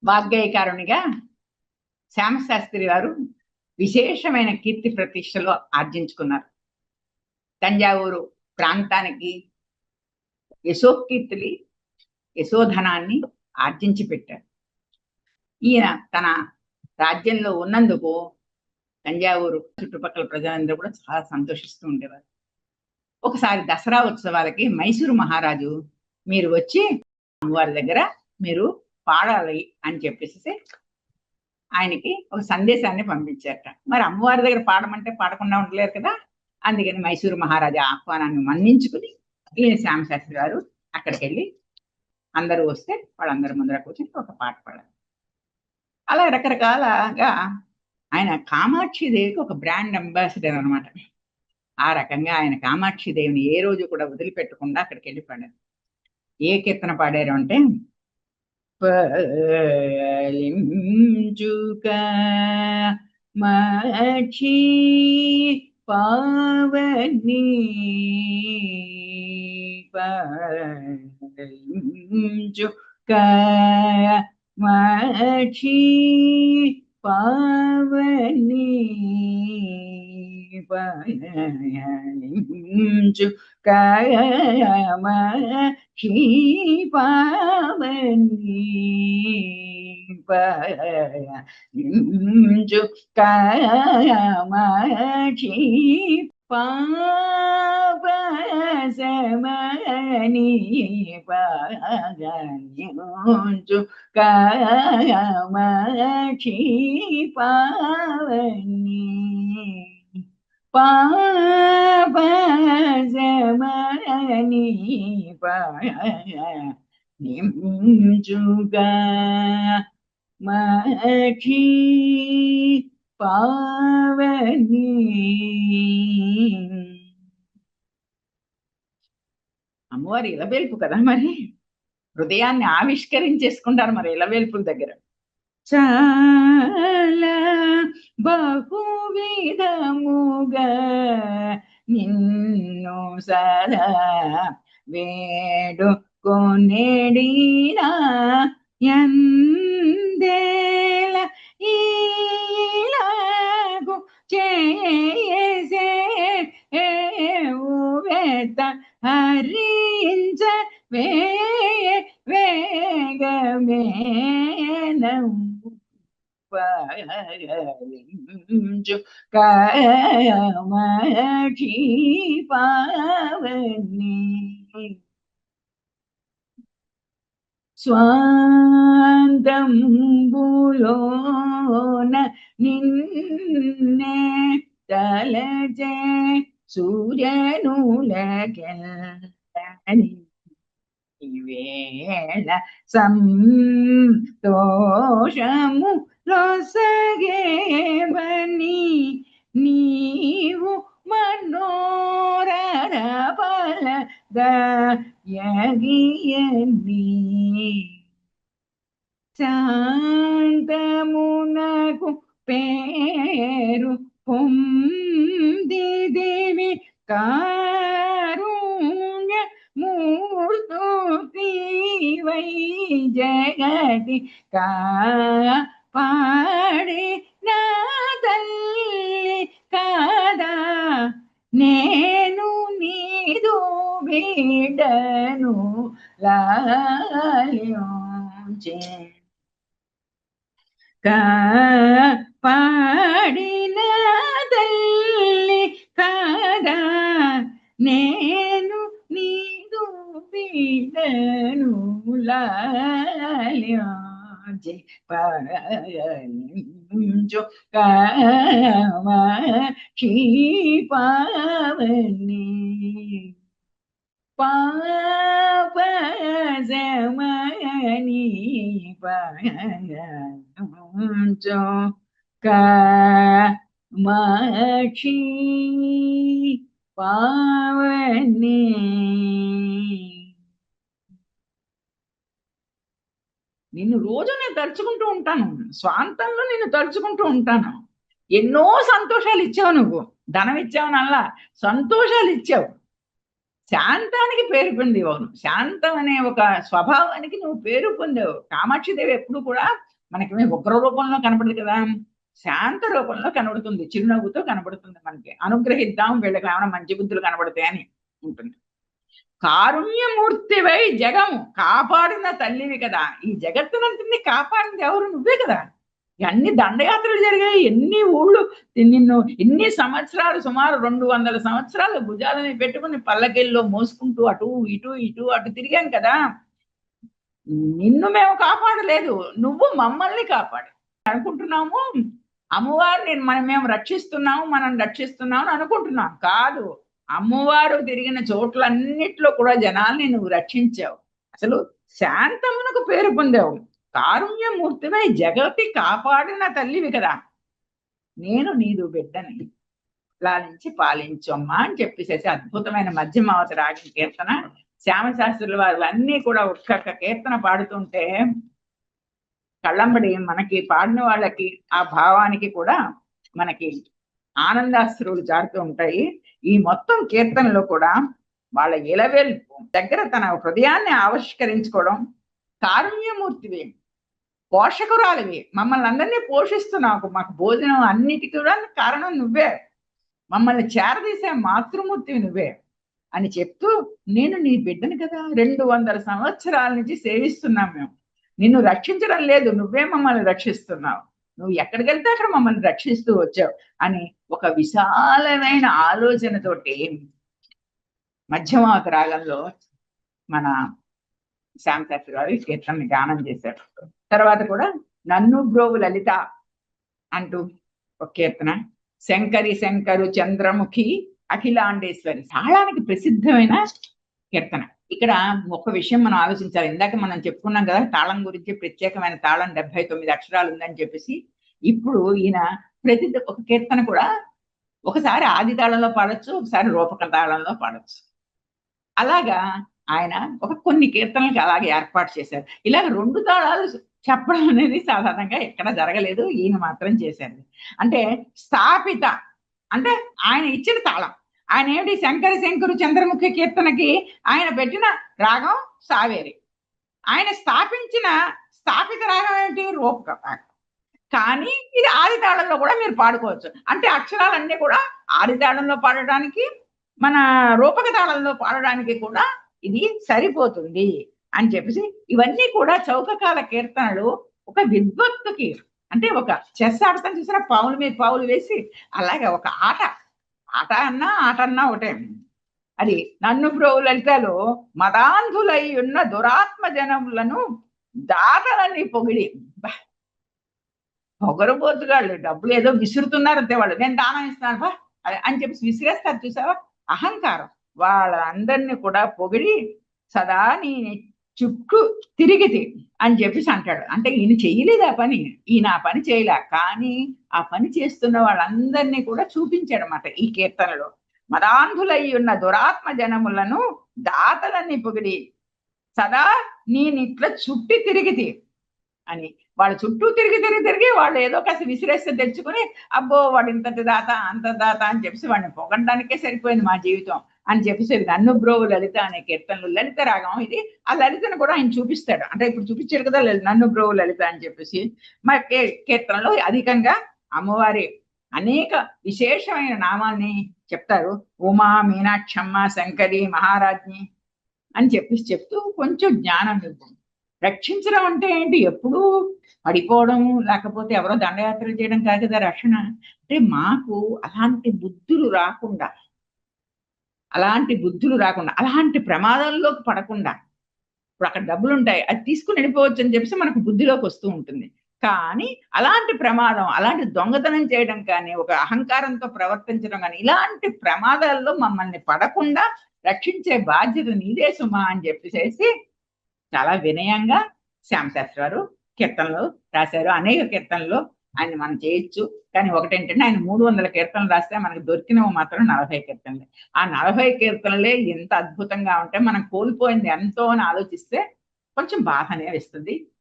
వాగ్గేయకారునిగా శ్యామశాస్త్రి గారు విశేషమైన కీర్తి ప్రతిష్టలు ఆర్జించుకున్నారు. తంజావూరు ప్రాంతానికి యశోకీర్తులు, యశోధనాన్ని ఆర్జించి పెట్టారు. ఈయన తన రాజ్యంలో ఉన్నందుకు తంజావూరు చుట్టుపక్కల ప్రజలందరూ కూడా చాలా సంతోషిస్తూ ఉండేవారు. ఒకసారి దసరా ఉత్సవాలకి మైసూరు మహారాజు మీరు వచ్చి అమ్మవారి దగ్గర మీరు పాడాలి అని చెప్పేసి ఆయనకి ఒక సందేశాన్ని పంపించారట. మరి అమ్మవారి దగ్గర పాడమంటే పాడకుండా ఉండలేరు కదా. అందుకని మైసూరు మహారాజా ఆహ్వానాన్ని మన్నించుకుని ఈయన శ్యామశాస్త్రి గారు అక్కడికి వెళ్ళి అందరూ వస్తే వాళ్ళందరి ముందర కూర్చొని ఒక పాట పాడారు. అలా రకరకాలగా ఆయన కామాక్షిదేవికి ఒక బ్రాండ్ అంబాసిడర్ అనమాట. ఆ రకంగా ఆయన కామాక్షిదేవిని ఏ రోజు కూడా వదిలిపెట్టకుండా అక్కడికి వెళ్ళి పాడారు. ఏ కీర్తన పాడారు అంటే, మాక్షి పావని మాక్షి పావని కామాక్షి పావని కామాక్షి పాపసమని పాగన్యుంచు కామాక్షి పావని పాపసమని పాగన్యుంచుగా మాక్షి పావని. అమ్మవారి ఇలవేల్పు కదా, మరి హృదయాన్ని ఆవిష్కరించేసుకుంటారు మరి ఇలవేల్పుల దగ్గర. చాలా బహువిధముగా నిన్ను సదా వేడుకొనేడినా ఎందేల ఈలాగు చేసే వేత హరించ వేగమేనం కామాక్షి పావని. స్వాంతంబులోన నిన్నే తలచే సూర్యనులకెల్లని వేళ సంతోషము లొసగేవని నీవు మనోరపల దయగియని శాంతమునకు పేరు పొందిదేవి కారుణ్య మూర్తి వై జగతి కాపాడి నా తల్లి కాదా నేను నీదు బిడ్డను లాల్యోంచే కాపాడిన తల్లి కాదా నేను నీదు బిడ్డను లాల్యోంచే పాలించు కామాక్షి పావని పాపసమని పాగన్యుంచు కామాక్షి పావని. నిన్ను రోజు నేను తలుచుకుంటూ ఉంటాను, స్వాంతంలో నిన్ను తలుచుకుంటూ ఉంటాను. ఎన్నో సంతోషాలు ఇచ్చావు, నువ్వు ధనం ఇచ్చావు, నల్లా సంతోషాలు ఇచ్చావు. శాంతానికి పేరు పొందేవావు. శాంతం అనే ఒక స్వభావానికి నువ్వు పేరు పొందావు. కామాక్షిదేవి ఎప్పుడు కూడా మనకి ఉగ్ర రూపంలో కనపడదు కదా, శాంత రూపంలో కనబడుతుంది, చిరునవ్వుతో కనబడుతుంది. మనకి అనుగ్రహిద్దాం, వీళ్ళకి ఏమైనా మంచి బుద్ధులు కనబడతాయని ఉంటుంది. కారుణ్యమూర్తివై జగము కాపాడిన తల్లివి కదా, ఈ జగత్తునంతని కాపాడింది ఎవరు? నువ్వే కదా. అన్ని దండయాత్రలు జరిగాయి, ఎన్ని ఊళ్ళు నిన్ను ఇన్ని సంవత్సరాలు, సుమారు 200 సంవత్సరాలు భుజాలని పెట్టుకుని పల్లకిల్లో మోసుకుంటూ అటు ఇటు ఇటు అటు తిరిగాం కదా. నిన్ను మేము కాపాడలేదు, నువ్వు మమ్మల్ని కాపాడు అనుకుంటున్నాము. అమ్మవారిని మేము రక్షిస్తున్నాము, మనం రక్షిస్తున్నాము అనుకుంటున్నాం. కాదు, అమ్మవారు తిరిగిన చోట్లన్నిట్లో కూడా జనాల్ని నువ్వు రక్షించావు. అసలు శాంతమునకు పేరు పొందావు. కారుణ్యమూర్తివై జగతి కాపాడిన తల్లివి కదా. నేను నీదు బిడ్డని లాలించి పాలించమ్మా అని చెప్పేసేసి అద్భుతమైన మధ్యమావతి రాగం కీర్తన. శ్యామశాస్త్రుల వారు అన్నీ కూడా ఒక్కొక్క కీర్తన పాడుతుంటే కళ్ళంబడి మనకి పాడిన వాళ్ళకి ఆ భావానికి కూడా మనకి ఆనందాశ్రువులు జారుతూ ఉంటాయి. ఈ మొత్తం కీర్తనలో కూడా వాళ్ళ ఇలవేల్పు దగ్గర తన హృదయాన్ని ఆవిష్కరించుకోవడం. కారుణ్యమూర్తివి, పోషకురాలివి, మమ్మల్ని అందరినీ పోషిస్తున్నావు, మాకు భోజనం అన్నిటికీ కూడా కారణం నువ్వే, మమ్మల్ని చేరదీసే మాతృమూర్తివి నువ్వే అని చెప్తూ, నేను నీ బిడ్డను కదా, 200 సంవత్సరాల నుంచి సేవిస్తున్నాం మేము, నిన్ను రక్షించడం లేదు, నువ్వే మమ్మల్ని రక్షిస్తున్నావు, నువ్వు ఎక్కడికి వెళ్తే అక్కడ మమ్మల్ని రక్షిస్తూ వచ్చావు అని ఒక విశాలమైన ఆలోచనతోటి మధ్యమావతి రాగంలో మన శ్యామశాస్త్రి గారు ఈ కీర్తనని గానం చేశారు. తర్వాత కూడా నన్ను బ్రోవు లలిత అంటూ ఒక కీర్తన. శంకరి శంకరు చంద్రముఖి అఖిలాండేశ్వరి తాళానికి ప్రసిద్ధమైన కీర్తన. ఇక్కడ ఒక విషయం మనం ఆలోచించాలి. ఇందాక మనం చెప్పుకున్నాం కదా తాళం గురించి, ప్రత్యేకమైన తాళం 79 అక్షరాలు ఉందని చెప్పేసి. ఇప్పుడు ఈయన ప్రతి ఒక కీర్తన కూడా ఒకసారి ఆది తాళంలో పాడొచ్చు, ఒకసారి రూపక తాళంలో పాడొచ్చు. అలాగా ఆయన ఒక కొన్ని కీర్తనలకు అలాగే ఏర్పాటు చేశారు. ఇలాగ 2 తాళాలు చెప్పడం అనేది సాధారణంగా ఎక్కడ జరగలేదు, ఈయన మాత్రం చేశారు. అంటే స్థాపిత అంటే ఆయన ఇచ్చిన తాళం. ఆయన ఏమిటి, శంకర శంకరు చంద్రముఖి కీర్తనకి ఆయన పెట్టిన రాగం సావేరి, ఆయన స్థాపించిన స్థాపిత రాగం ఏంటి, రూపక రాగం. కానీ ఇది ఆది తాళంలో కూడా మీరు పాడుకోవచ్చు. అంటే అక్షరాలన్నీ కూడా ఆది తాళంలో పాడడానికి, మన రూపక తాళంలో పాడడానికి కూడా ఇది సరిపోతుంది అని చెప్పేసి, ఇవన్నీ కూడా చౌకకాల కీర్తనలు ఒక విద్వత్తుకి, అంటే ఒక చెస్ ఆడతాను చూసిన పావుల మీద పావులు వేసి అలాగే ఒక ఆట అన్నా ఒకటే. అది నన్ను బ్రోవు లలితలో మదాంధులై ఉన్న దురాత్మ జనములను దాతలని పొగిడి, పొగరబోతుగాళ్ళు డబ్బులు ఏదో విసురుతున్నారంతే, వాళ్ళు నేను దానం ఇస్తున్నాను బా అని చెప్పి విసిరేస్తారు చూసావా, అహంకారం. వాళ్ళందరినీ కూడా పొగిడి సదా నీ చుట్టూ తిరిగితే అని చెప్పేసి అంటాడు. అంటే ఈయన చెయ్యలేదు ఆ పని, ఈయన ఆ పని చేయలే, కానీ ఆ పని చేస్తున్న వాళ్ళందరినీ కూడా చూపించాడు అన్నమాట ఈ కీర్తనలో. మదాంధులై ఉన్న దురాత్మ జనములను దాతలన్నీ పొగిడి సదా నేనిట్లా చుట్టి తిరిగితే అని, వాళ్ళ చుట్టూ తిరిగి వాళ్ళు ఏదో కాస్త విసిరేస్తే తెచ్చుకుని అబ్బో వాడు ఇంతటి దాత అంత దాత అని చెప్పేసి వాడిని పొగడానికే సరిపోయింది మా జీవితం అని చెప్పేసి నన్ను బ్రోవు లలిత అనే కీర్తనలు, లలిత రాగం ఇది. ఆ లలితను కూడా ఆయన చూపిస్తాడు. అంటే ఇప్పుడు చూపించాడు కదా నన్ను బ్రోవు లలిత అని చెప్పేసి. మా కీర్తనలో అధికంగా అమ్మవారి అనేక విశేషమైన నామాల్ని చెప్తారు. ఉమా, మీనాక్షమ్మ, శంకరి, మహారాజ్ని అని చెప్పేసి చెప్తూ కొంచెం జ్ఞానం ఇవ్వండి. రక్షించడం అంటే ఏంటి, ఎప్పుడూ పడిపోవడం లేకపోతే ఎవరో దండయాత్రలు చేయడం కాదు కదా రక్షణ అంటే. మాకు అలాంటి బుద్ధులు రాకుండా, అలాంటి ప్రమాదంలోకి పడకుండా, ఇప్పుడు అక్కడ డబ్బులు ఉంటాయి అది తీసుకుని వెళ్ళిపోవచ్చు అని చెప్పేసి మనకు బుద్ధిలోకి వస్తూ ఉంటుంది. కానీ అలాంటి ప్రమాదం, అలాంటి దొంగతనం చేయడం కానీ, ఒక అహంకారంతో ప్రవర్తించడం కానీ, ఇలాంటి ప్రమాదాల్లో మమ్మల్ని పడకుండా రక్షించే బాధ్యత నీదే సుమా అని చెప్పేసి చాలా వినయంగా శ్యామశాస్త్రి గారు కీర్తనలు రాశారు. అనేక కీర్తనలు ఆయన మనం చేయొచ్చు. కానీ ఒకటేంటంటే ఆయన 300 కీర్తనలు రాస్తే మనకు దొరికినవి మాత్రం 40 కీర్తనలే. ఆ 40 కీర్తనలే ఎంత అద్భుతంగా ఉంటే మనం కోల్పోయింది ఎంతో అని ఆలోచిస్తే కొంచెం బాధ అనేది ఇస్తుంది.